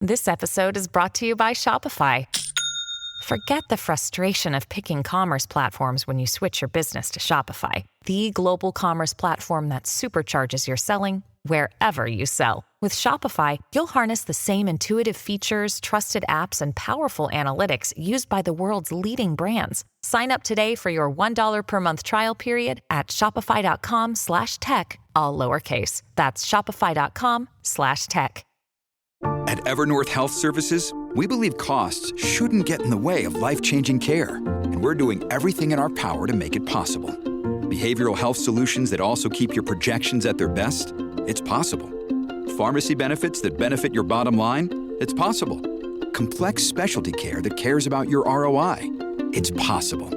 This episode is brought to you by Shopify. Forget the frustration of picking commerce platforms when you switch your business to Shopify, the global commerce platform that supercharges your selling wherever you sell. With Shopify, you'll harness the same intuitive features, trusted apps, and powerful analytics used by the world's leading brands. Sign up today for your $1 per month trial period at shopify.com/tech, all lowercase. That's shopify.com/tech. At Evernorth Health Services, we believe costs shouldn't get in the way of life-changing care, and we're doing everything in our power to make it possible. Behavioral health solutions that also keep your projections at their best? It's possible. Pharmacy benefits that benefit your bottom line? It's possible. Complex specialty care that cares about your ROI? It's possible.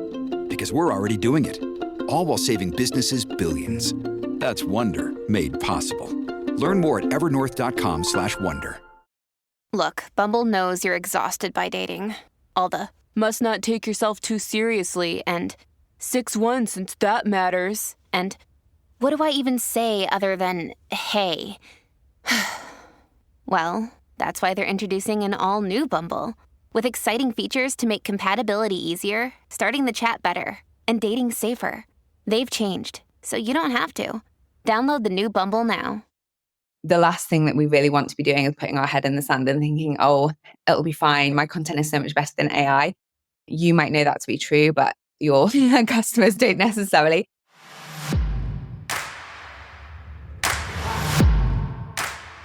Because we're already doing it. All while saving businesses billions. That's Wonder made possible. Learn more at evernorth.com/wonder. Look, Bumble knows you're exhausted by dating. All the, must not take yourself too seriously, and 6'1" since that matters, and what do I even say other than, hey? Well, that's why they're introducing an all-new Bumble, with exciting features to make compatibility easier, starting the chat better, and dating safer. They've changed, so you don't have to. Download the new Bumble now. The last thing that we really want to be doing is putting our head in the sand and thinking, oh, it'll be fine. My content is so much better than AI. You might know that to be true, but your customers don't necessarily.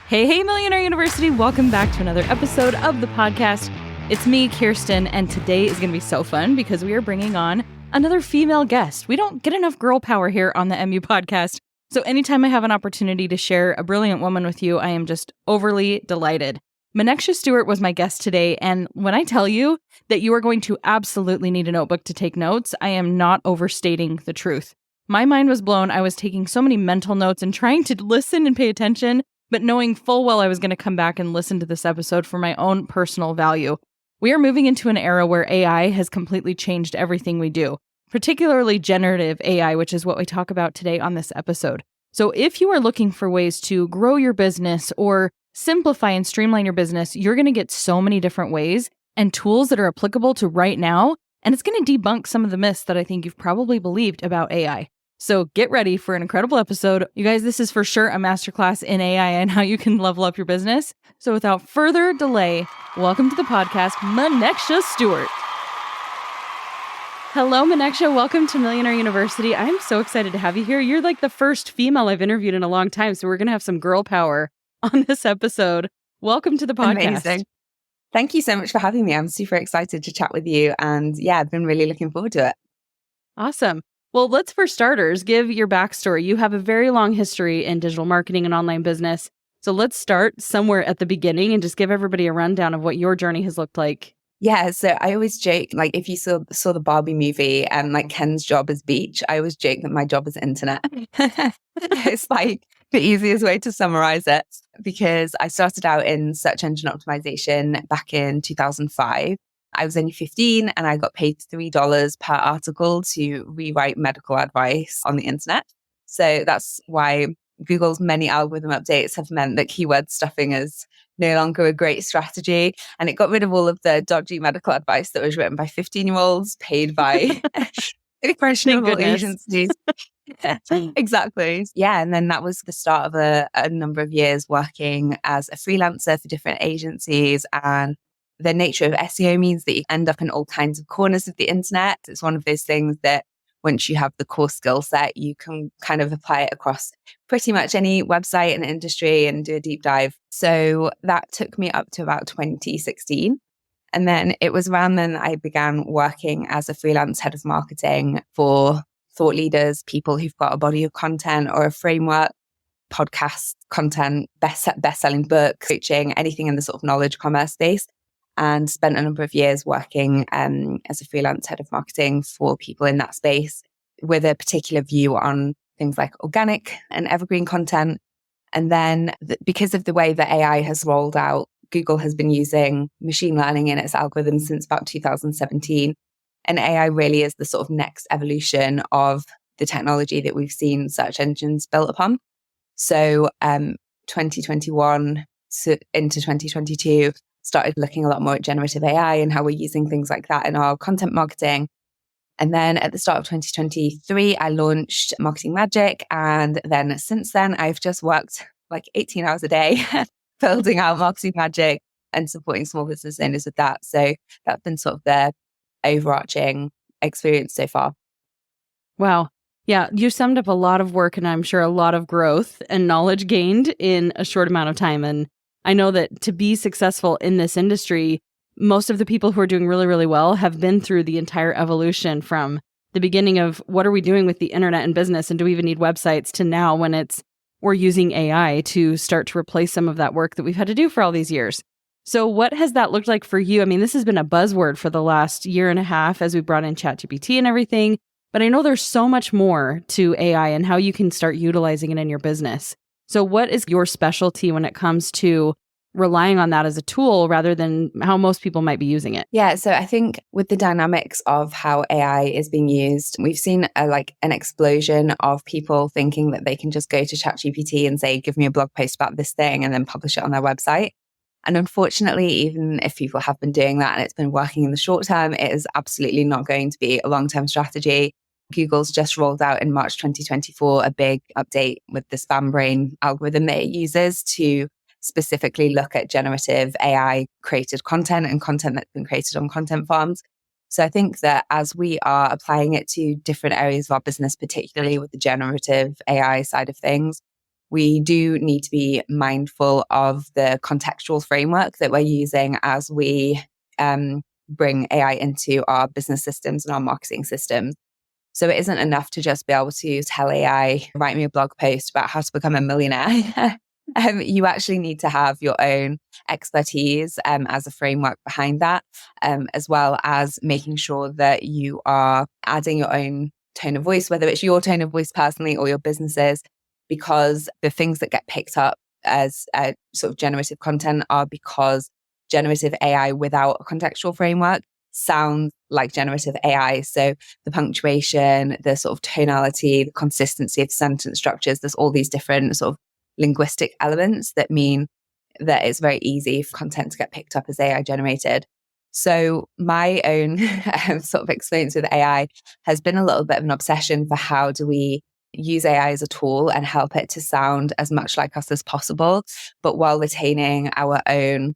Hey, Millionaire University. Welcome back to another episode of the podcast. It's me, Kirsten, and today is going to be so fun because we are bringing on another female guest. We don't get enough girl power here on the MU podcast. So anytime I have an opportunity to share a brilliant woman with you, I am just overly delighted. Menekse Stewart was my guest today, and when I tell you that you are going to absolutely need a notebook to take notes, I am not overstating the truth. My mind was blown. I was taking so many mental notes and trying to listen and pay attention, but knowing full well I was going to come back and listen to this episode for my own personal value. We are moving into an era where AI has completely changed everything we do, particularly generative AI, which is what we talk about today on this episode. So if you are looking for ways to grow your business or simplify and streamline your business, you're going to get so many different ways and tools that are applicable to right now, and it's going to debunk some of the myths that I think you've probably believed about AI. So get ready for an incredible episode. You guys, this is for sure a masterclass in AI and how you can level up your business. So without further delay, welcome to the podcast, Menekse Stewart. Hello, Menekse. Welcome to Millionaire University. I'm so excited to have you here. You're like the first female I've interviewed in a long time, so we're going to have some girl power on this episode. Welcome to the podcast. Amazing. Thank you so much for having me. I'm super excited to chat with you. And yeah, I've been really looking forward to it. Awesome. Well, let's for starters give your backstory. You have a very long history in digital marketing and online business. So let's start somewhere at the beginning and just give everybody a rundown of what your journey has looked like. Yeah, so I always joke, like if you saw the Barbie movie and like Ken's job is beach, I always joke that my job is internet. It's like the easiest way to summarize it, because I started out in search engine optimization back in 2005. I was only 15 and I got paid $3 per article to rewrite medical advice on the internet. So that's why Google's many algorithm updates have meant that keyword stuffing is no longer a great strategy. And it got rid of all of the dodgy medical advice that was written by 15-year-olds paid by questionable agencies. Exactly. Yeah. And then that was the start of a number of years working as a freelancer for different agencies. And the nature of SEO means that you end up in all kinds of corners of the internet. It's one of those things that once you have the core skill set, you can kind of apply it across pretty much any website and industry and do a deep dive. So that took me up to about 2016. And then it was around then that I began working as a freelance head of marketing for thought leaders, people who've got a body of content or a framework, podcast content, best-selling books, coaching, anything in the sort of knowledge commerce space. And spent a number of years working as a freelance head of marketing for people in that space with a particular view on things like organic and evergreen content. And then because of the way that AI has rolled out, Google has been using machine learning in its algorithms since about 2017. And AI really is the sort of next evolution of the technology that we've seen search engines built upon. So 2021 into 2022, started looking a lot more at generative AI and how we're using things like that in our content marketing. And then at the start of 2023, I launched Marketing Magic. And then since then, I've just worked like 18 hours a day building out Marketing Magic and supporting small business owners with that. So that's been sort of the overarching experience so far. Wow. Yeah, you summed up a lot of work and I'm sure a lot of growth and knowledge gained in a short amount of time. And I know that to be successful in this industry, most of the people who are doing really, really well have been through the entire evolution from the beginning of what are we doing with the internet and business and do we even need websites to now when we're using AI to start to replace some of that work that we've had to do for all these years. So what has that looked like for you? I mean, this has been a buzzword for the last year and a half as we brought in ChatGPT and everything. But I know there's so much more to AI and how you can start utilizing it in your business. So what is your specialty when it comes to relying on that as a tool rather than how most people might be using it? Yeah, so I think with the dynamics of how AI is being used, we've seen an explosion of people thinking that they can just go to ChatGPT and say, give me a blog post about this thing and then publish it on their website. And unfortunately, even if people have been doing that and it's been working in the short term, it is absolutely not going to be a long-term strategy. Google's just rolled out in March 2024 a big update with the spam brain algorithm that it uses to specifically look at generative AI created content and content that's been created on content farms. So I think that as we are applying it to different areas of our business, particularly with the generative AI side of things, we do need to be mindful of the contextual framework that we're using as we bring AI into our business systems and our marketing systems. So it isn't enough to just be able to tell AI, write me a blog post about how to become a millionaire. You actually need to have your own expertise as a framework behind that, as well as making sure that you are adding your own tone of voice, whether it's your tone of voice personally or your business's, because the things that get picked up as sort of generative content are because generative AI without a contextual framework sounds like generative AI. So the punctuation, the sort of tonality, the consistency of sentence structures, there's all these different sort of linguistic elements that mean that it's very easy for content to get picked up as AI generated. So my own sort of experience with AI has been a little bit of an obsession for how do we use AI as a tool and help it to sound as much like us as possible, but while retaining our own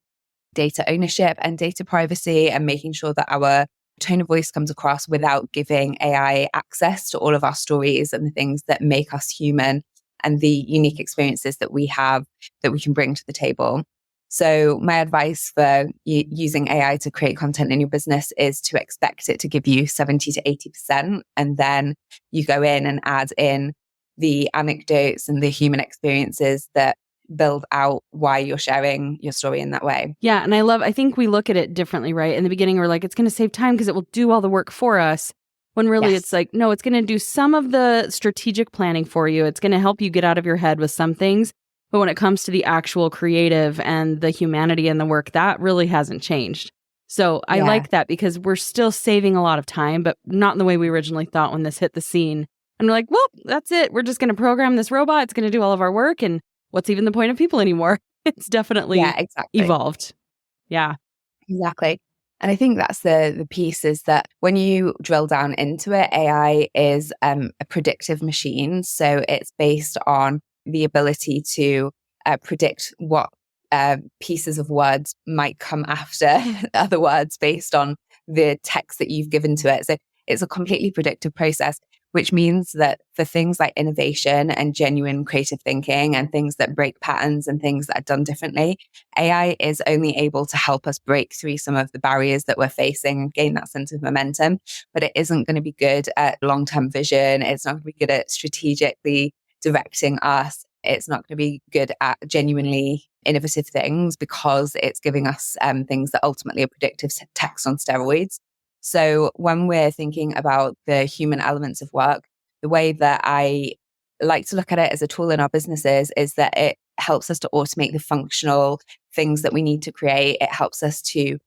data ownership and data privacy and making sure that our tone of voice comes across without giving AI access to all of our stories and the things that make us human and the unique experiences that we have that we can bring to the table. So my advice for using AI to create content in your business is to expect it to give you 70 to 80%. And then you go in and add in the anecdotes and the human experiences that build out why you're sharing your story in that way. Yeah. And I think we look at it differently, right? In the beginning, we're like, it's going to save time because it will do all the work for us. When really It's like, no, it's going to do some of the strategic planning for you. It's going to help you get out of your head with some things. But when it comes to the actual creative and the humanity and the work, that really hasn't changed. So I like that because we're still saving a lot of time, but not in the way we originally thought when this hit the scene. And we're like, well, that's it. We're just going to program this robot. It's going to do all of our work. And what's even the point of people anymore? It's definitely evolved. Yeah, exactly. And I think that's the piece is that when you drill down into it, AI is a predictive machine. So it's based on the ability to predict what pieces of words might come after other words based on the text that you've given to it. So it's a completely predictive process, which means that for things like innovation and genuine creative thinking and things that break patterns and things that are done differently, AI is only able to help us break through some of the barriers that we're facing and gain that sense of momentum. But it isn't going to be good at long-term vision. It's not going to be good at strategically directing us. It's not going to be good at genuinely innovative things because it's giving us things that ultimately are predictive text on steroids. So when we're thinking about the human elements of work, the way that I like to look at it as a tool in our businesses is that it helps us to automate the functional things that we need to create. It helps us to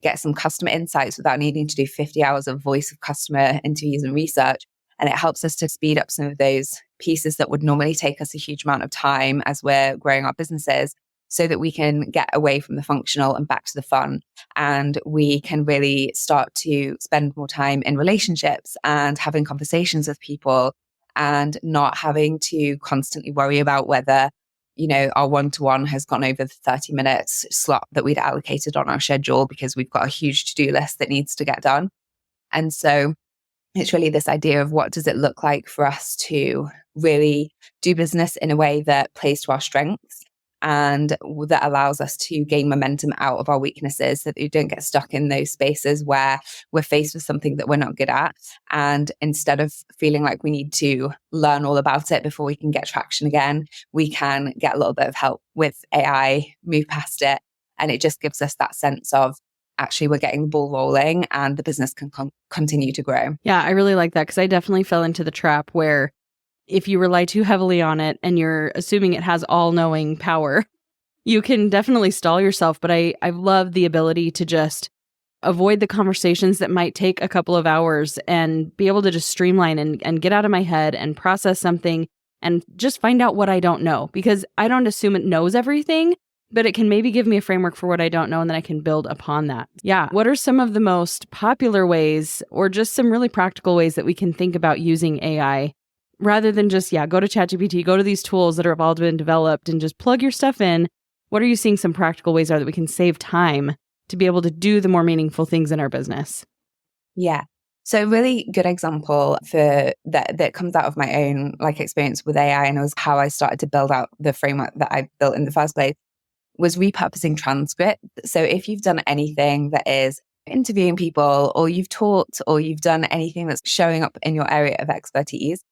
get some customer insights without needing to do 50 hours of voice of customer interviews and research. And it helps us to speed up some of those pieces that would normally take us a huge amount of time as we're growing our businesses so that we can get away from the functional and back to the fun. And we can really start to spend more time in relationships and having conversations with people and not having to constantly worry about whether, our one-to-one has gone over the 30 minutes slot that we'd allocated on our schedule because we've got a huge to-do list that needs to get done. And so it's really this idea of what does it look like for us to really do business in a way that plays to our strengths and that allows us to gain momentum out of our weaknesses, so that we don't get stuck in those spaces where we're faced with something that we're not good at. And instead of feeling like we need to learn all about it before we can get traction again, we can get a little bit of help with AI, move past it. And it just gives us that sense of actually we're getting the ball rolling and the business can continue to grow. Yeah, I really like that because I definitely fell into the trap where if you rely too heavily on it and you're assuming it has all-knowing power, you can definitely stall yourself. But I love the ability to just avoid the conversations that might take a couple of hours and be able to just streamline and get out of my head and process something and just find out what I don't know. Because I don't assume it knows everything, but it can maybe give me a framework for what I don't know, and then I can build upon that. Yeah. What are some of the most popular ways or just some really practical ways that we can think about using AI rather than just, go to ChatGPT, go to these tools that have all been developed and just plug your stuff in? What are you seeing some practical ways are that we can save time to be able to do the more meaningful things in our business? Yeah. So a really good example for that comes out of my own experience with AI, and it was how I started to build out the framework that I built in the first place, was repurposing transcript. So if you've done anything that is interviewing people, or you've taught, or you've done anything that's showing up in your area of expertise,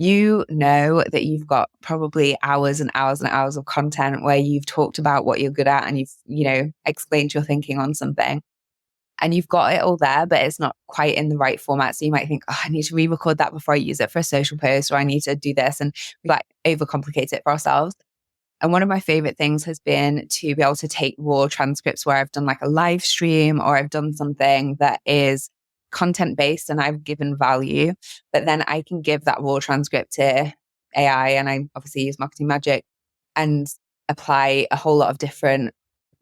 you know that you've got probably hours and hours and hours of content where you've talked about what you're good at and you've, explained your thinking on something. And you've got it all there, but it's not quite in the right format. So you might think, I need to re-record that before I use it for a social post, or I need to do this, and overcomplicate it for ourselves. And one of my favorite things has been to be able to take raw transcripts where I've done a live stream, or I've done something that is content-based and I've given value, but then I can give that raw transcript to AI, and I obviously use Marketing Magic and apply a whole lot of different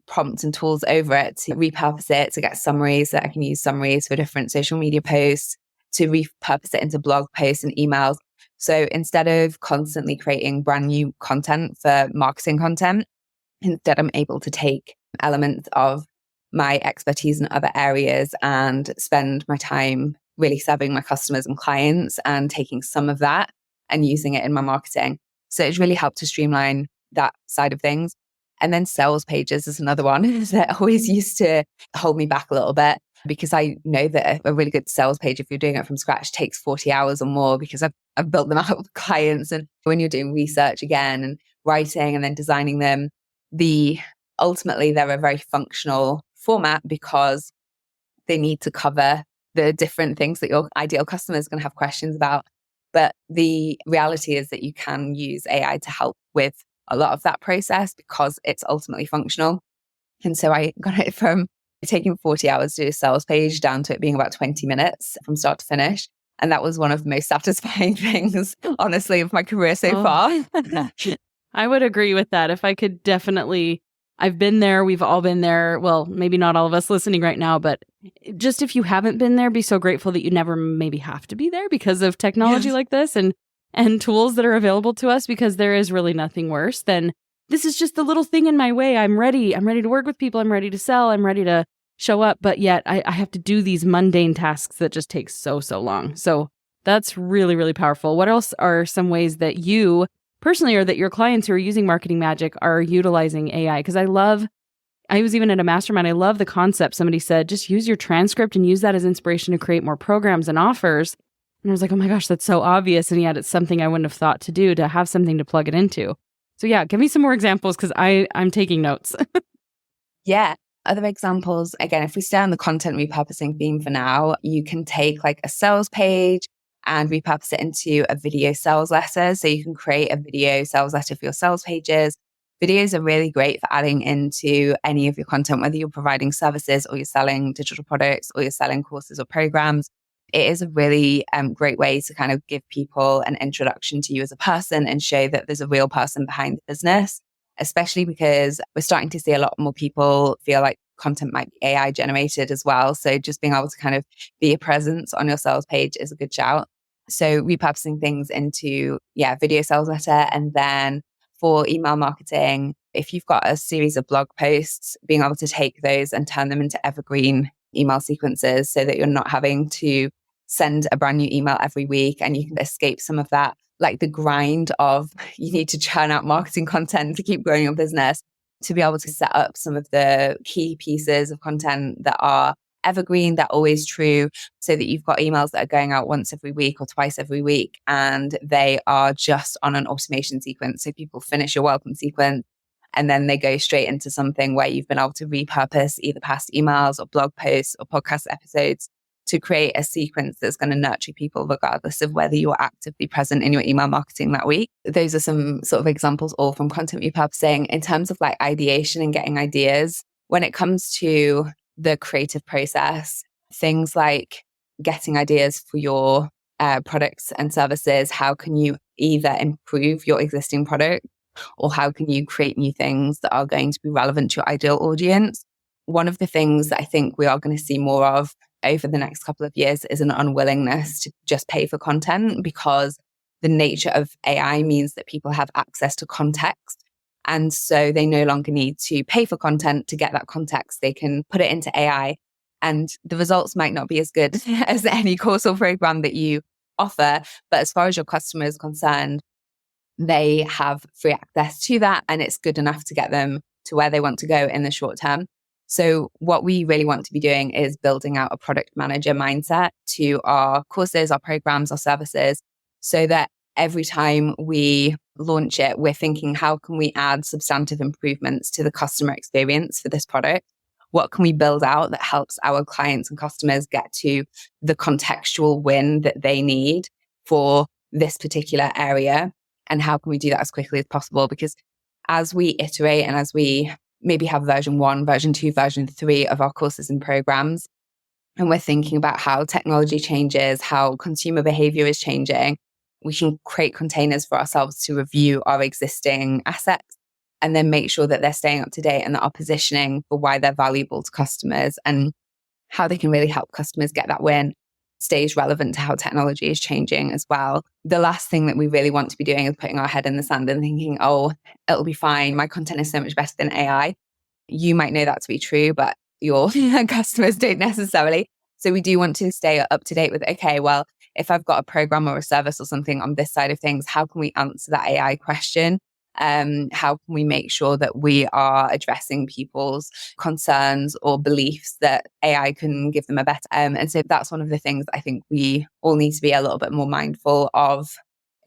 prompts and tools over it to repurpose it to get summaries that I can use summaries for different social media posts, to repurpose it into blog posts and emails. So instead of constantly creating brand new content for marketing content, instead I'm able to take elements of my expertise in other areas and spend my time really serving my customers and clients and taking some of that and using it in my marketing. So it's really helped to streamline that side of things. And then sales pages is another one that always used to hold me back a little bit, because I know that a really good sales page, if you're doing it from scratch, takes 40 hours or more, because I've built them out with clients. And when you're doing research again and writing and then designing them, ultimately they're a very functional format because they need to cover the different things that your ideal customer is going to have questions about. But the reality is that you can use AI to help with a lot of that process because it's ultimately functional. And so I got it from taking 40 hours to do a sales page down to it being about 20 minutes from start to finish. And that was one of the most satisfying things, honestly, of my career so far. I would agree with that. If I could definitely, I've been there, we've all been there. Well, maybe not all of us listening right now, but just if you haven't been there, be so grateful that you never maybe have to be there because of technology like this and tools that are available to us, because there is really nothing worse than this is just the little thing in my way. I'm ready to work with people. I'm ready to sell. I'm ready to show up. But yet I have to do these mundane tasks that just take so long. So that's really, really powerful. What else are some ways that you personally, or that your clients who are using Marketing Magic are utilizing AI? Because I was even at a mastermind. I love the concept. Somebody said, just use your transcript and use that as inspiration to create more programs and offers. And I was like, oh my gosh, that's so obvious. And yet it's something I wouldn't have thought to do, to have something to plug it into. So yeah, give me some more examples because I'm taking notes. Yeah. Other examples, again, if we stay on the content repurposing theme for now, you can take a sales page and repurpose it into a video sales letter. So you can create a video sales letter for your sales pages. Videos are really great for adding into any of your content, whether you're providing services or you're selling digital products or you're selling courses or programs. It is a really great way to kind of give people an introduction to you as a person and show that there's a real person behind the business. especially because we're starting to see a lot more people feel like content might be AI generated as well. So just being able to kind of be a presence on your sales page is a good shout. So repurposing things into, video sales letter. And then for email marketing, if you've got a series of blog posts, being able to take those and turn them into evergreen email sequences so that you're not having to send a brand new email every week, and you can escape some of that, like the grind of you need to churn out marketing content to keep growing your business, to be able to set up some of the key pieces of content that are evergreen, that are always true, so that you've got emails that are going out once every week or twice every week, and they are just on an automation sequence. So people finish your welcome sequence and then they go straight into something where you've been able to repurpose either past emails or blog posts or podcast episodes to create a sequence that's going to nurture people regardless of whether you're actively present in your email marketing that week. Those are some sort of examples all from content repurposing. In terms of like ideation and getting ideas, when it comes to the creative process, things like getting ideas for your products and services, how can you either improve your existing product or how can you create new things that are going to be relevant to your ideal audience? One of the things that I think we are going to see more of over the next couple of years is an unwillingness to just pay for content, because the nature of AI means that people have access to context. And so they no longer need to pay for content to get that context. They can put it into AI and the results might not be as good as any course or program that you offer. But as far as your customer is concerned, they have free access to that and it's good enough to get them to where they want to go in the short term. So what we really want to be doing is building out a product manager mindset to our courses, our programs, our services, so that every time we launch it, we're thinking, how can we add substantive improvements to the customer experience for this product? What can we build out that helps our clients and customers get to the contextual win that they need for this particular area? And how can we do that as quickly as possible? Because as we iterate and as we maybe have version 1, version 2, version 3 of our courses and programs, and we're thinking about how technology changes, how consumer behavior is changing, we can create containers for ourselves to review our existing assets and then make sure that they're staying up to date and that our positioning for why they're valuable to customers and how they can really help customers get that win stays relevant to how technology is changing as well. The last thing that we really want to be doing is putting our head in the sand and thinking, oh, it'll be fine. My content is so much better than AI. You might know that to be true, but your customers don't necessarily. So we do want to stay up to date with, okay, well, if I've got a program or a service or something on this side of things, how can we answer that AI question? How can we make sure that we are addressing people's concerns or beliefs that AI can give them a better? And so that's one of the things that I think we all need to be a little bit more mindful of.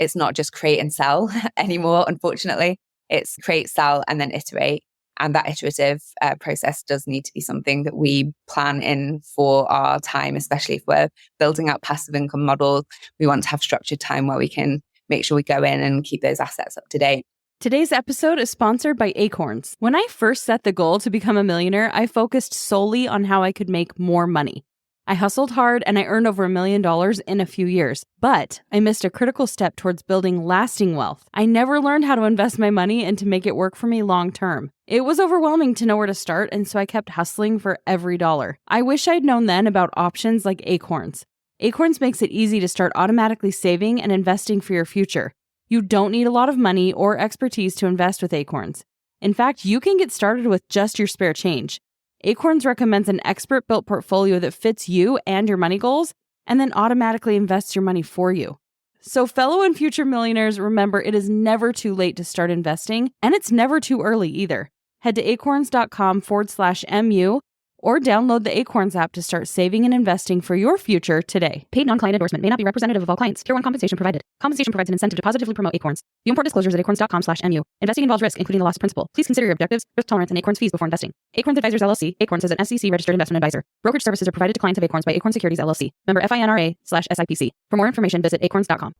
It's not just create and sell anymore, unfortunately. It's create, sell, and then iterate. And that iterative process does need to be something that we plan in for our time, especially if we're building out passive income models. We want to have structured time where we can make sure we go in and keep those assets up to date. Today's episode is sponsored by Acorns. When I first set the goal to become a millionaire, I focused solely on how I could make more money. I hustled hard and I earned over $1 million in a few years, but I missed a critical step towards building lasting wealth. I never learned how to invest my money and to make it work for me long term. It was overwhelming to know where to start, and so I kept hustling for every dollar. I wish I'd known then about options like Acorns. Acorns makes it easy to start automatically saving and investing for your future. You don't need a lot of money or expertise to invest with Acorns. In fact, you can get started with just your spare change. Acorns recommends an expert-built portfolio that fits you and your money goals, and then automatically invests your money for you. So fellow and future millionaires, remember, it is never too late to start investing, and it's never too early either. Head to acorns.com/MU or download the Acorns app to start saving and investing for your future today. Paid non-client endorsement may not be representative of all clients. Tier 1 compensation provided. Compensation provides an incentive to positively promote Acorns. View important disclosures at acorns.com/MU. Investing involves risk, including the loss of principal. Please consider your objectives, risk tolerance, and Acorns fees before investing. Acorns Advisors LLC. Acorns is an SEC registered investment advisor. Brokerage services are provided to clients of Acorns by Acorns Securities LLC. Member FINRA/SIPC. For more information, visit acorns.com.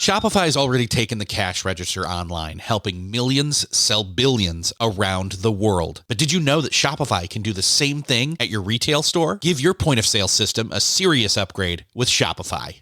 Shopify has already taken the cash register online, helping millions sell billions around the world. But did you know that Shopify can do the same thing at your retail store? Give your point of sale system a serious upgrade with Shopify.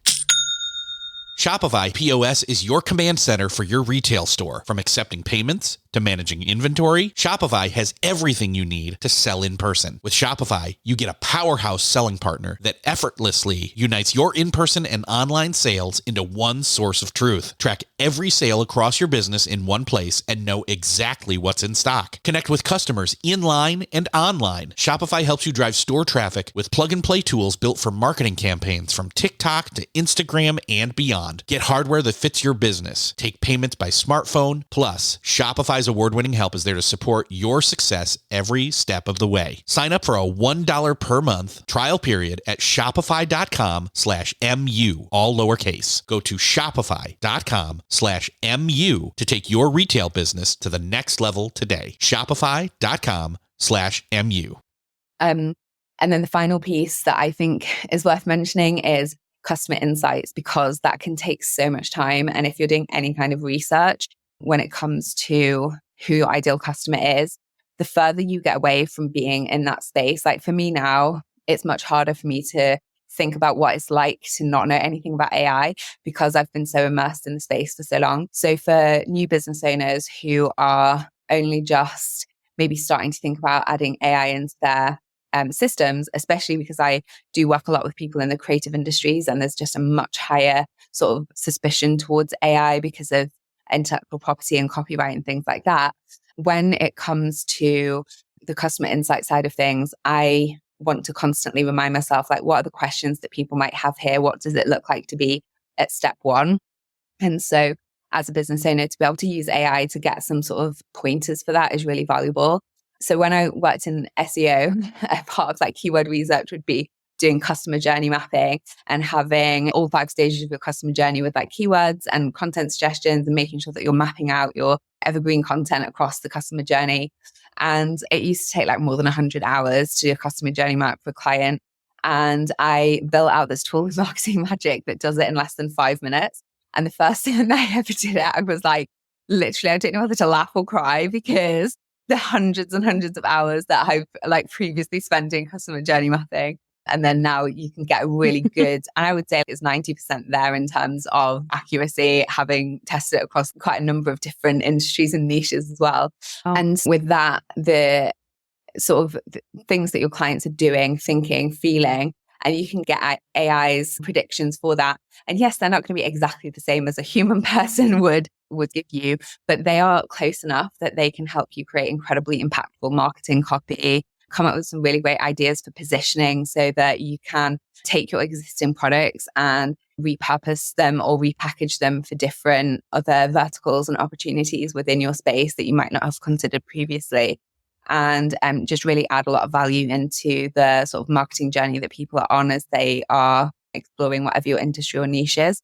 Shopify POS is your command center for your retail store. From accepting payments to to managing inventory, Shopify has everything you need to sell in person. With Shopify, you get a powerhouse selling partner that effortlessly unites your in-person and online sales into one source of truth. Track every sale across your business in one place and know exactly what's in stock. Connect with customers in line and online. Shopify helps you drive store traffic with plug-and-play tools built for marketing campaigns from TikTok to Instagram and beyond. Get hardware that fits your business. Take payments by smartphone. Plus, Shopify's award-winning help is there to support your success every step of the way. Sign up for a $1 per month trial period at shopify.com/MU, all lowercase. Go to shopify.com/MU to take your retail business to the next level today. Shopify.com/MU. And then the final piece that I think is worth mentioning is customer insights, because that can take so much time. And if you're doing any kind of research when it comes to who your ideal customer is, the further you get away from being in that space, like for me now, it's much harder for me to think about what it's like to not know anything about AI because I've been so immersed in the space for so long. So for new business owners who are only just maybe starting to think about adding AI into their systems, especially because I do work a lot with people in the creative industries, and there's just a much higher sort of suspicion towards AI because of intellectual property and copyright and things like that. When it comes to the customer insight side of things, I want to constantly remind myself, like, what are the questions that people might have here? What does it look like to be at step one? And so as a business owner, to be able to use AI to get some sort of pointers for that is really valuable. So when I worked in SEO, a part of like keyword research would be doing customer journey mapping and having all 5 stages of your customer journey with like keywords and content suggestions and making sure that you're mapping out your evergreen content across the customer journey. And it used to take like more than 100 hours to do a customer journey map for a client. And I built out this tool with Marketing Magic that does it in less than 5 minutes. And the first time that I ever did it, I was like, literally, I don't know whether to laugh or cry, because the hundreds and hundreds of hours that I've like previously spent doing customer journey mapping. And then now you can get a really good, and I would say it's 90% there in terms of accuracy, having tested it across quite a number of different industries and niches as well. Oh. And with that, the sort of things that your clients are doing, thinking, feeling, and you can get AI's predictions for that. And yes, they're not going to be exactly the same as a human person would give you, but they are close enough that they can help you create incredibly impactful marketing copy, come up with some really great ideas for positioning so that you can take your existing products and repurpose them or repackage them for different other verticals and opportunities within your space that you might not have considered previously. And just really add a lot of value into the sort of marketing journey that people are on as they are exploring whatever your industry or niche is.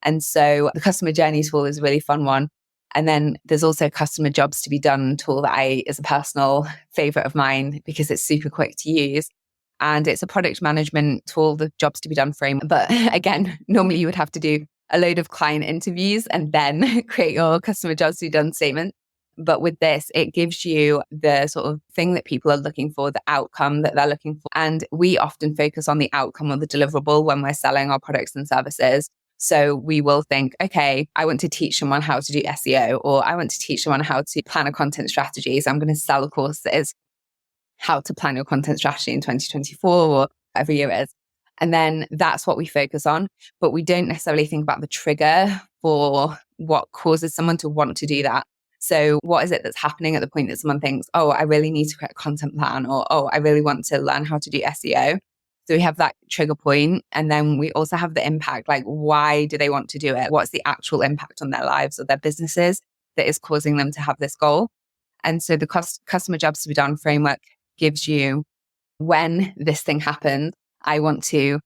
And so the customer journey tool is a really fun one. And then there's also customer jobs to be done tool that is a personal favorite of mine because it's super quick to use. And it's a product management tool, the jobs to be done frame. But again, normally you would have to do a load of client interviews and then create your customer jobs to be done statement. But with this, it gives you the sort of thing that people are looking for, the outcome that they're looking for. And we often focus on the outcome or the deliverable when we're selling our products and services. So we will think, okay, I want to teach someone how to do SEO, or I want to teach someone how to plan a content strategy. So I'm going to sell a course that is how to plan your content strategy in 2024 or whatever year it is. And then that's what we focus on. But we don't necessarily think about the trigger for what causes someone to want to do that. So what is it that's happening at the point that someone thinks, oh, I really need to create a content plan, or, oh, I really want to learn how to do SEO. So we have that trigger point. And then we also have the impact, like why do they want to do it? What's the actual impact on their lives or their businesses that is causing them to have this goal? And so the customer jobs to be done framework gives you, when this thing happens, I want to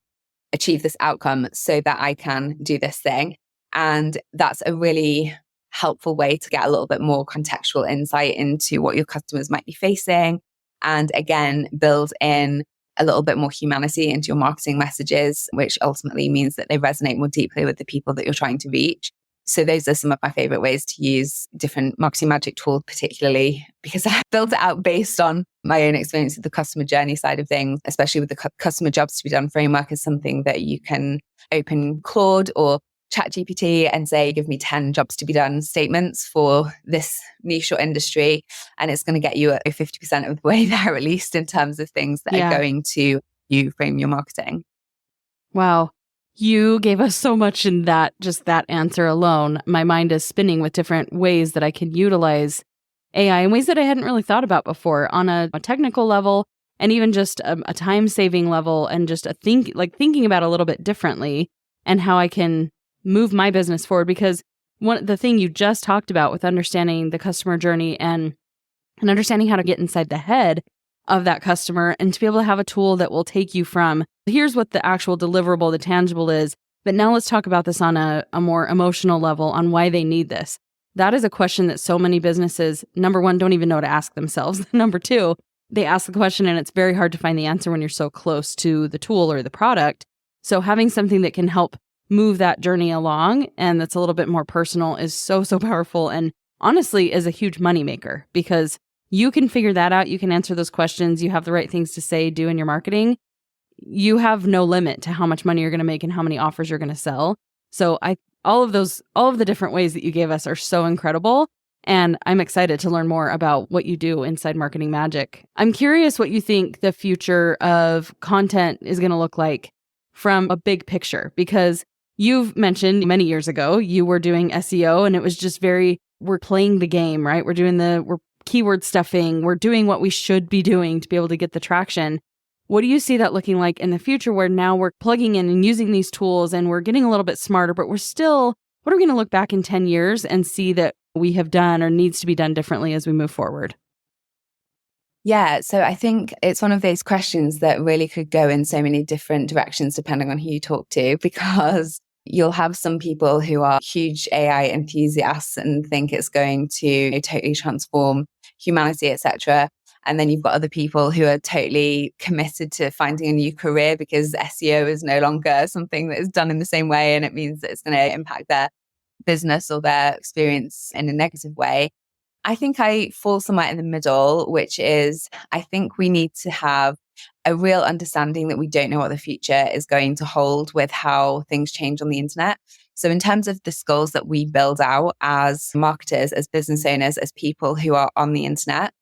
achieve this outcome so that I can do this thing. And that's a really helpful way to get a little bit more contextual insight into what your customers might be facing. And again, build in a little bit more humanity into your marketing messages, which ultimately means that they resonate more deeply with the people that you're trying to reach. So those are some of my favorite ways to use different Marketing Magic tools, particularly because I built it out based on my own experience with the customer journey side of things, especially with the customer jobs to be done framework is something that you can open Claude or ChatGPT and say, give me 10 jobs to be done statements for this niche or industry. And it's going to get you 50% of the way there, at least in terms of things that are going to you frame your marketing. Wow. You gave us so much in that, just that answer alone. My mind is spinning with different ways that I can utilize AI in ways that I hadn't really thought about before on a technical level, and even just a time-saving level, and just thinking about it a little bit differently, and how I can move my business forward. Because the thing you just talked about with understanding the customer journey and understanding how to get inside the head of that customer, and to be able to have a tool that will take you from, here's what the actual deliverable, the tangible is, but now let's talk about this on a more emotional level, on why they need this. That is a question that so many businesses, number one, don't even know to ask themselves. Number two, they ask the question and it's very hard to find the answer when you're so close to the tool or the product. So having something that can help move that journey along and that's a little bit more personal is so, so powerful, and honestly is a huge moneymaker, because you can figure that out. You can answer those questions. You have the right things to say, do in your marketing. You have no limit to how much money you're going to make and how many offers you're going to sell. So all of the different ways that you gave us are so incredible. And I'm excited to learn more about what you do inside Marketing Magic. I'm curious what you think the future of content is going to look like from a big picture, because you've mentioned many years ago you were doing SEO, and it was just we're playing the game, right? We're keyword stuffing. We're doing what we should be doing to be able to get the traction. What do you see that looking like in the future, where now we're plugging in and using these tools and we're getting a little bit smarter, but what are we going to look back in 10 years and see that we have done or needs to be done differently as we move forward? Yeah, so I think it's one of those questions that really could go in so many different directions depending on who you talk to, because you'll have some people who are huge AI enthusiasts and think it's going to totally transform humanity, etc. And then you've got other people who are totally committed to finding a new career because SEO is no longer something that is done in the same way, and it means that it's going to impact their business or their experience in a negative way. I think I fall somewhere in the middle, which is I think we need to have a real understanding that we don't know what the future is going to hold with how things change on the internet. So in terms of the skills that we build out as marketers, as business owners, as people who are on the internet,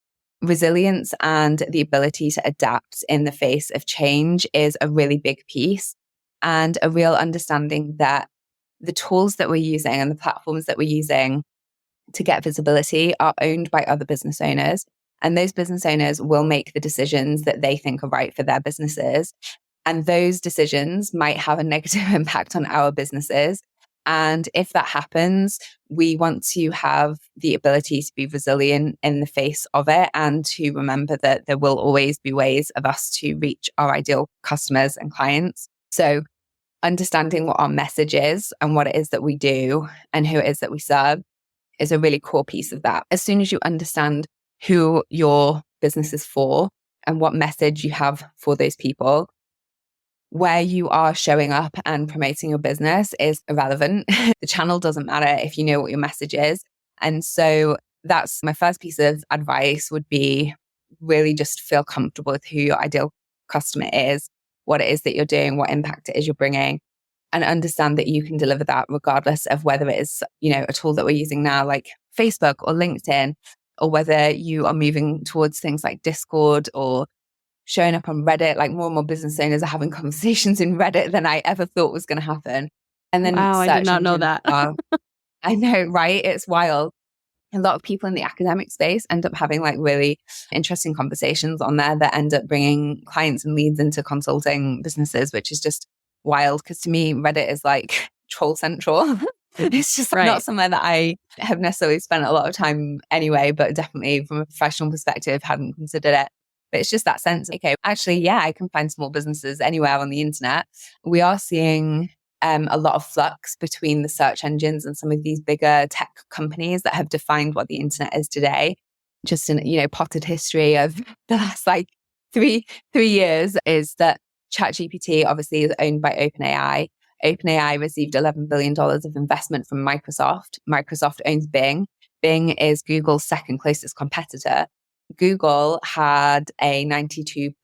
resilience and the ability to adapt in the face of change is a really big piece, and a real understanding that the tools that we're using and the platforms that we're using to get visibility are owned by other business owners. And those business owners will make the decisions that they think are right for their businesses. And those decisions might have a negative impact on our businesses. And if that happens, we want to have the ability to be resilient in the face of it, and to remember that there will always be ways of us to reach our ideal customers and clients. So understanding what our message is and what it is that we do and who it is that we serve is a really core piece of that. As soon as you understand who your business is for and what message you have for those people, where you are showing up and promoting your business is irrelevant. The channel doesn't matter if you know what your message is. And so that's my first piece of advice, would be really just feel comfortable with who your ideal customer is, what it is that you're doing, what impact it is you're bringing, and understand that you can deliver that regardless of whether it is, a tool that we're using now like Facebook or LinkedIn, or whether you are moving towards things like Discord or showing up on Reddit. Like more and more business owners are having conversations in Reddit than I ever thought was going to happen. And then wow, I did not know that. I know, right? It's wild. A lot of people in the academic space end up having like really interesting conversations on there that end up bringing clients and leads into consulting businesses, which is just wild. Because to me, Reddit is like troll central. It's just not somewhere that I have necessarily spent a lot of time anyway, but definitely from a professional perspective, hadn't considered it. But it's just that sense, okay, actually, yeah, I can find small businesses anywhere on the internet. We are seeing a lot of flux between the search engines and some of these bigger tech companies that have defined what the internet is today. Just in, potted history of the last like three years is that ChatGPT obviously is owned by OpenAI. OpenAI received $11 billion of investment from Microsoft. Microsoft owns Bing. Bing is Google's second closest competitor. Google had a 92%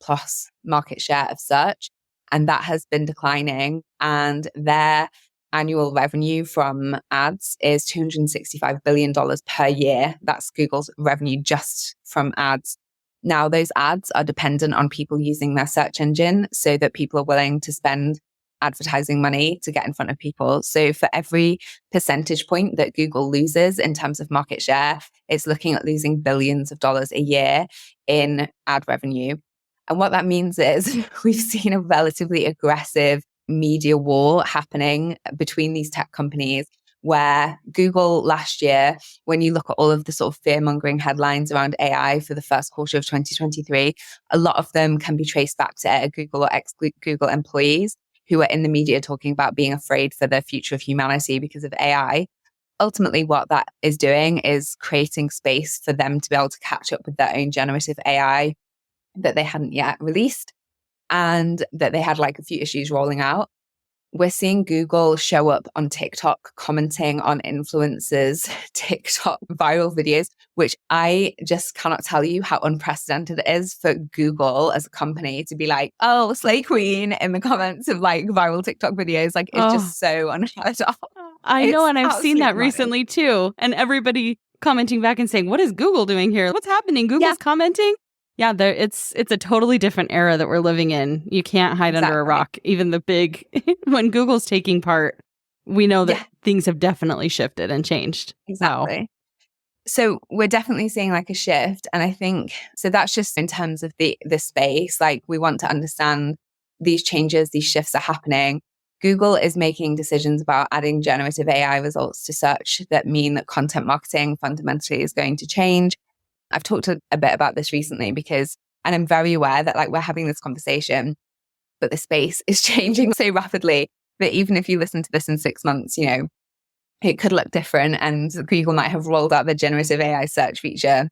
plus market share of search, and that has been declining. And their annual revenue from ads is $265 billion per year. That's Google's revenue just from ads. Now, those ads are dependent on people using their search engine so that people are willing to spend advertising money to get in front of people. So for every percentage point that Google loses in terms of market share, it's looking at losing billions of dollars a year in ad revenue. And what that means is we've seen a relatively aggressive media war happening between these tech companies, where Google last year, when you look at all of the sort of fear-mongering headlines around AI for the first quarter of 2023, a lot of them can be traced back to Google or ex-Google employees who are in the media talking about being afraid for the future of humanity because of AI. Ultimately, what that is doing is creating space for them to be able to catch up with their own generative AI that they hadn't yet released and that they had like a few issues rolling out. We're seeing Google show up on TikTok commenting on influencers' TikTok viral videos, which I just cannot tell you how unprecedented it is for Google as a company to be like, oh, Slay Queen in the comments of like viral TikTok videos. Like it's just so unheard of. I know, and I've seen that recently too. And everybody commenting back and saying, what is Google doing here? What's happening? Google's commenting? Yeah, it's a totally different era that we're living in. You can't hide under a rock. Even the big, when Google's taking part, we know that things have definitely shifted and changed. Exactly. Wow. So we're definitely seeing like a shift. And I think, so that's just in terms of the space, like we want to understand these changes, these shifts are happening. Google is making decisions about adding generative AI results to search that mean that content marketing fundamentally is going to change. I've talked a bit about this recently and I'm very aware that like we're having this conversation, but the space is changing so rapidly that even if you listen to this in 6 months, you know, it could look different and Google might have rolled out the generative AI search feature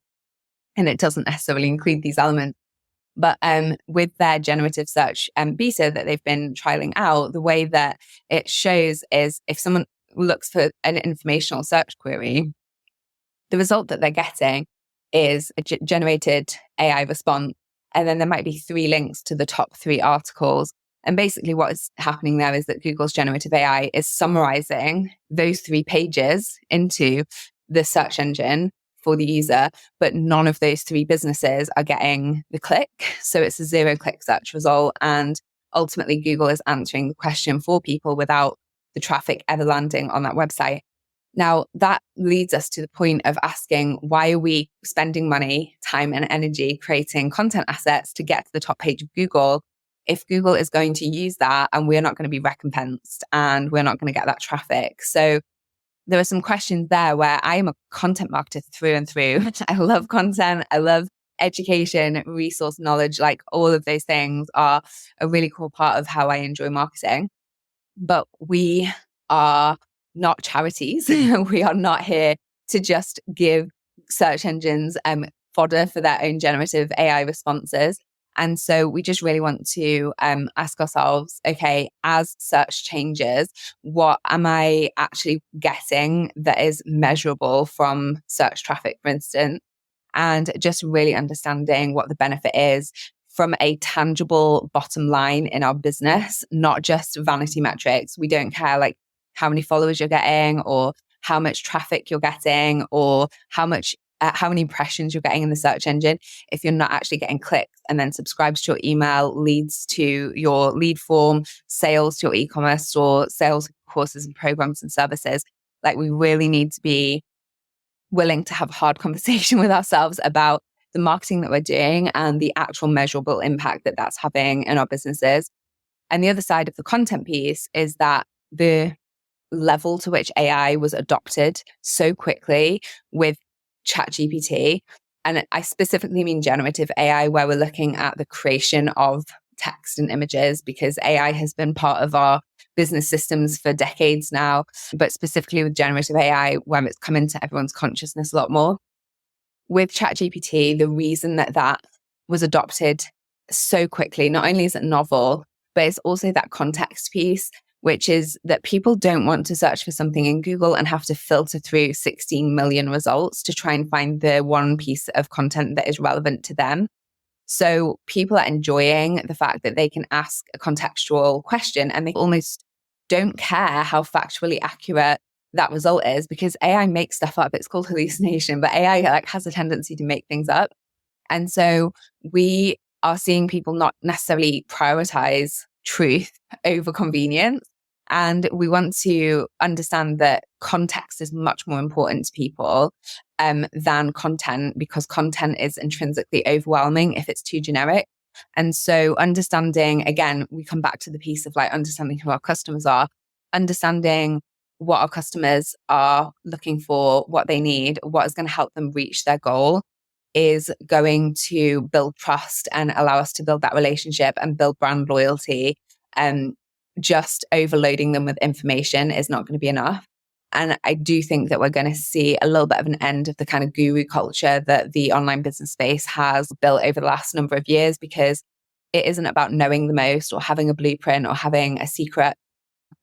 and it doesn't necessarily include these elements. But with their generative search beta that they've been trialing out, the way that it shows is if someone looks for an informational search query, the result that they're getting is a generated AI response. And then there might be 3 links to the top 3 articles. And basically what is happening there is that Google's generative AI is summarizing those 3 pages into the search engine for the user, but none of those 3 businesses are getting the click. So it's a 0-click search result. And ultimately Google is answering the question for people without the traffic ever landing on that website. Now, that leads us to the point of asking, why are we spending money, time, and energy creating content assets to get to the top page of Google if Google is going to use that and we're not going to be recompensed and we're not going to get that traffic? So there are some questions there where I am a content marketer through and through. I love content. I love education, resource knowledge, like all of those things are a really cool part of how I enjoy marketing. But we are not charities. We are not here to just give search engines fodder for their own generative AI responses. And so we just really want to ask ourselves, okay, as search changes, what am I actually getting that is measurable from search traffic, for instance? And just really understanding what the benefit is from a tangible bottom line in our business, not just vanity metrics. We don't care like how many followers you're getting or how much traffic you're getting or how many impressions you're getting in the search engine. If you're not actually getting clicks and then subscribes to your email, leads to your lead form, sales to your e-commerce store, sales courses and programs and services, like we really need to be willing to have a hard conversation with ourselves about the marketing that we're doing and the actual measurable impact that that's having in our businesses. And the other side of the content piece is that the level to which AI was adopted so quickly with ChatGPT, and I specifically mean generative AI, where we're looking at the creation of text and images, because AI has been part of our business systems for decades now, but specifically with generative AI, where it's come into everyone's consciousness a lot more. With ChatGPT, the reason that was adopted so quickly, not only is it novel, but it's also that context piece, which is that people don't want to search for something in Google and have to filter through 16 million results to try and find the one piece of content that is relevant to them. So people are enjoying the fact that they can ask a contextual question and they almost don't care how factually accurate that result is, because AI makes stuff up. It's called hallucination, but AI like has a tendency to make things up. And so we are seeing people not necessarily prioritize truth over convenience. And we want to understand that context is much more important to people than content, because content is intrinsically overwhelming if it's too generic. And so understanding, again, we come back to the piece of like understanding who our customers are, understanding what our customers are looking for, what they need, what is going to help them reach their goal, is going to build trust and allow us to build that relationship and build brand loyalty. Just overloading them with information is not going to be enough. And I do think that we're going to see a little bit of an end of the kind of guru culture that the online business space has built over the last number of years, because it isn't about knowing the most or having a blueprint or having a secret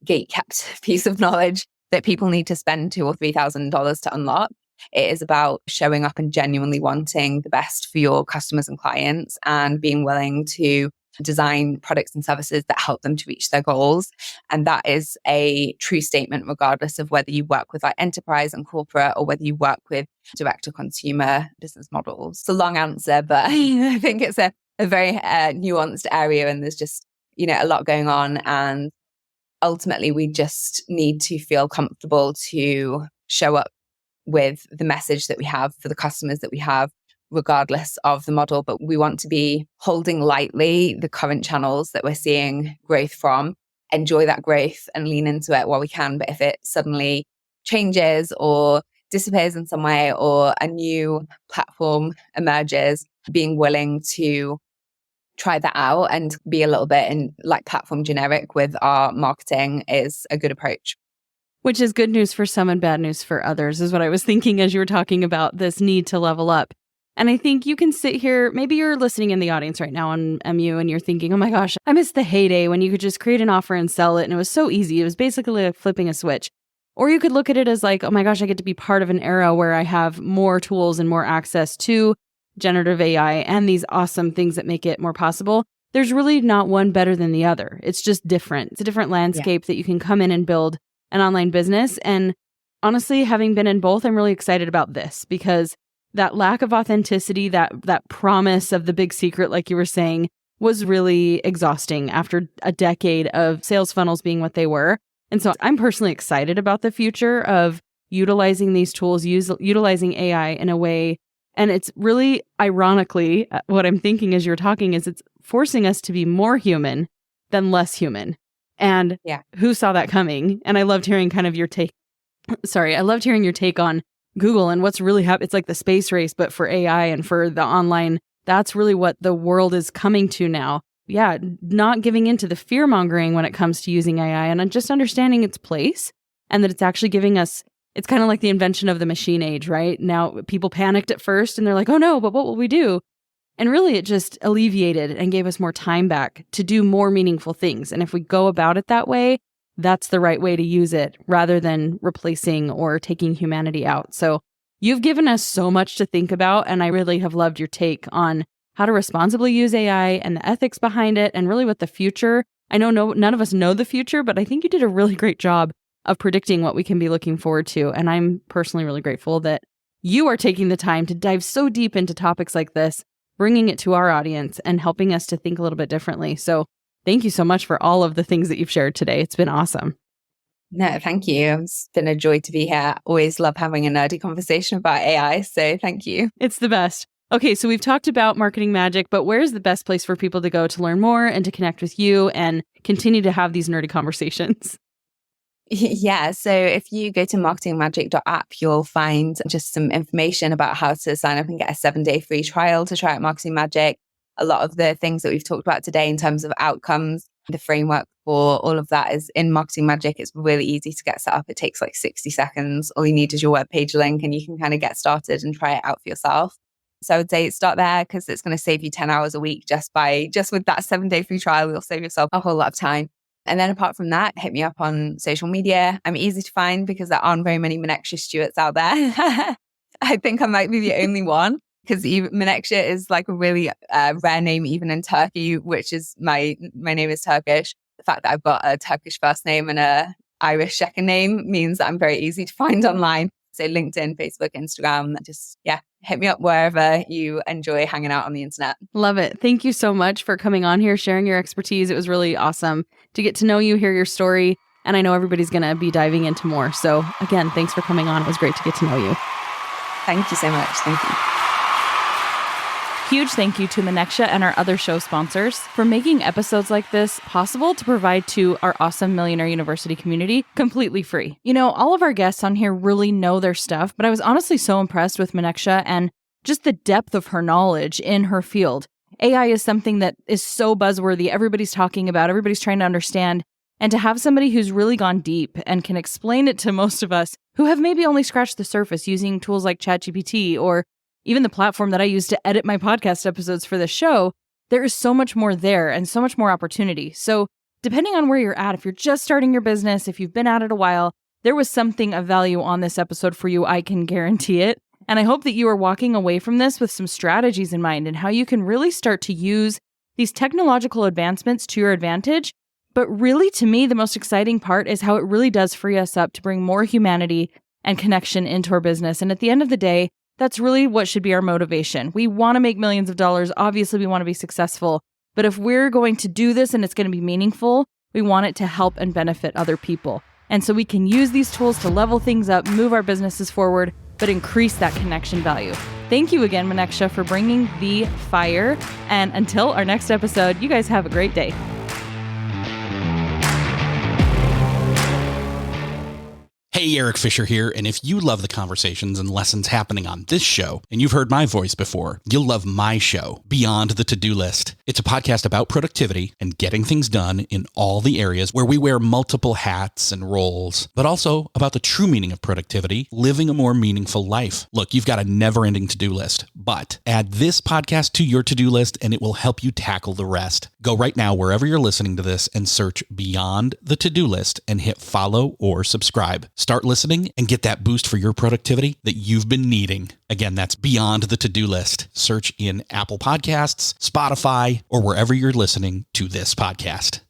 gate-kept piece of knowledge that people need to spend $2,000 or $3,000 to unlock. It is about showing up and genuinely wanting the best for your customers and clients, and being willing to design products and services that help them to reach their goals. And that is a true statement, regardless of whether you work with like enterprise and corporate or whether you work with direct to consumer business models. It's a long answer, but I think it's a very nuanced area, and there's just, a lot going on. And ultimately, we just need to feel comfortable to show up with the message that we have for the customers that we have, regardless of the model. But we want to be holding lightly the current channels that we're seeing growth from, enjoy that growth and lean into it while we can. But if it suddenly changes or disappears in some way, or a new platform emerges, being willing to try that out and be a little bit in like platform generic with our marketing is a good approach. Which is good news for some and bad news for others, is what I was thinking as you were talking about this need to level up. And I think you can sit here, maybe you're listening in the audience right now on MU and you're thinking, oh my gosh, I miss the heyday when you could just create an offer and sell it. And it was so easy. It was basically like flipping a switch. Or you could look at it as like, oh my gosh, I get to be part of an era where I have more tools and more access to generative AI and these awesome things that make it more possible. There's really not one better than the other. It's just different. It's a different landscape that you can come in and build an online business. And honestly, having been in both, I'm really excited about this, because that lack of authenticity, that promise of the big secret, like you were saying, was really exhausting after a decade of sales funnels being what they were. And so I'm personally excited about the future of utilizing these tools, utilizing AI in a way. And it's really, ironically, what I'm thinking as you're talking is it's forcing us to be more human than less human. And who saw that coming? And I loved hearing kind of your take. I loved hearing your take on Google and what's really happening. It's like the space race, but for AI and for the online. That's really what the world is coming to now. Yeah, not giving into the fear mongering when it comes to using AI, and just understanding its place, and that it's actually giving us, it's kind of like the invention of the machine age, right? Now people panicked at first and they're like, oh no, but what will we do? And really it just alleviated and gave us more time back to do more meaningful things. And if we go about it that way, that's the right way to use it, rather than replacing or taking humanity out. So you've given us so much to think about, and I really have loved your take on how to responsibly use AI and the ethics behind it, and really what the future. I know none of us know the future, but I think you did a really great job of predicting what we can be looking forward to. And I'm personally really grateful that you are taking the time to dive so deep into topics like this, bringing it to our audience and helping us to think a little bit differently. So thank you so much for all of the things that you've shared today. It's been awesome. No, thank you. It's been a joy to be here. Always love having a nerdy conversation about AI. So thank you. It's the best. Okay, so we've talked about Marketing Magic, but where's the best place for people to go to learn more and to connect with you and continue to have these nerdy conversations? Yeah, so if you go to marketingmagic.app, you'll find just some information about how to sign up and get a 7-day free trial to try out Marketing Magic. A lot of the things that we've talked about today in terms of outcomes, the framework for all of that is in Marketing Magic. It's really easy to get set up. It takes like 60 seconds. All you need is your webpage link and you can kind of get started and try it out for yourself. So I would say start there, because it's going to save you 10 hours a week just with that 7-day free trial. You'll save yourself a whole lot of time. And then apart from that, hit me up on social media. I'm easy to find because there aren't very many Menekse Stewarts out there. I think I might be the only one, because Menekse is like a really rare name even in Turkey, which is my name is Turkish. The fact that I've got a Turkish first name and a Irish second name means that I'm very easy to find online. So LinkedIn, Facebook, Instagram, just, hit me up wherever you enjoy hanging out on the internet. Love it. Thank you so much for coming on here, sharing your expertise. It was really awesome to get to know you, hear your story. And I know everybody's going to be diving into more. So again, thanks for coming on. It was great to get to know you. Thank you so much. Thank you. Huge thank you to Menekse and our other show sponsors for making episodes like this possible to provide to our awesome Millionaire University community completely free. You know, all of our guests on here really know their stuff, but I was honestly so impressed with Menekse and just the depth of her knowledge in her field. AI is something that is so buzzworthy. Everybody's talking about, everybody's trying to understand. And to have somebody who's really gone deep and can explain it to most of us who have maybe only scratched the surface using tools like ChatGPT or even the platform that I use to edit my podcast episodes for this show, there is so much more there and so much more opportunity. So depending on where you're at, if you're just starting your business, if you've been at it a while, there was something of value on this episode for you. I can guarantee it. And I hope that you are walking away from this with some strategies in mind and how you can really start to use these technological advancements to your advantage. But really, to me, the most exciting part is how it really does free us up to bring more humanity and connection into our business. And at the end of the day, that's really what should be our motivation. We want to make millions of dollars. Obviously, we want to be successful. But if we're going to do this and it's going to be meaningful, we want it to help and benefit other people. And so we can use these tools to level things up, move our businesses forward, but increase that connection value. Thank you again, Menekse, for bringing the fire. And until our next episode, you guys have a great day. Hey, Eric Fisher here, and if you love the conversations and lessons happening on this show, and you've heard my voice before, you'll love my show, Beyond the To-Do List. It's a podcast about productivity and getting things done in all the areas where we wear multiple hats and roles, but also about the true meaning of productivity, living a more meaningful life. Look, you've got a never-ending to-do list, but add this podcast to your to-do list and it will help you tackle the rest. Go right now wherever you're listening to this and search Beyond the To-Do List and hit follow or subscribe. Start listening and get that boost for your productivity that you've been needing. Again, that's Beyond the To-Do List. Search in Apple Podcasts, Spotify, or wherever you're listening to this podcast.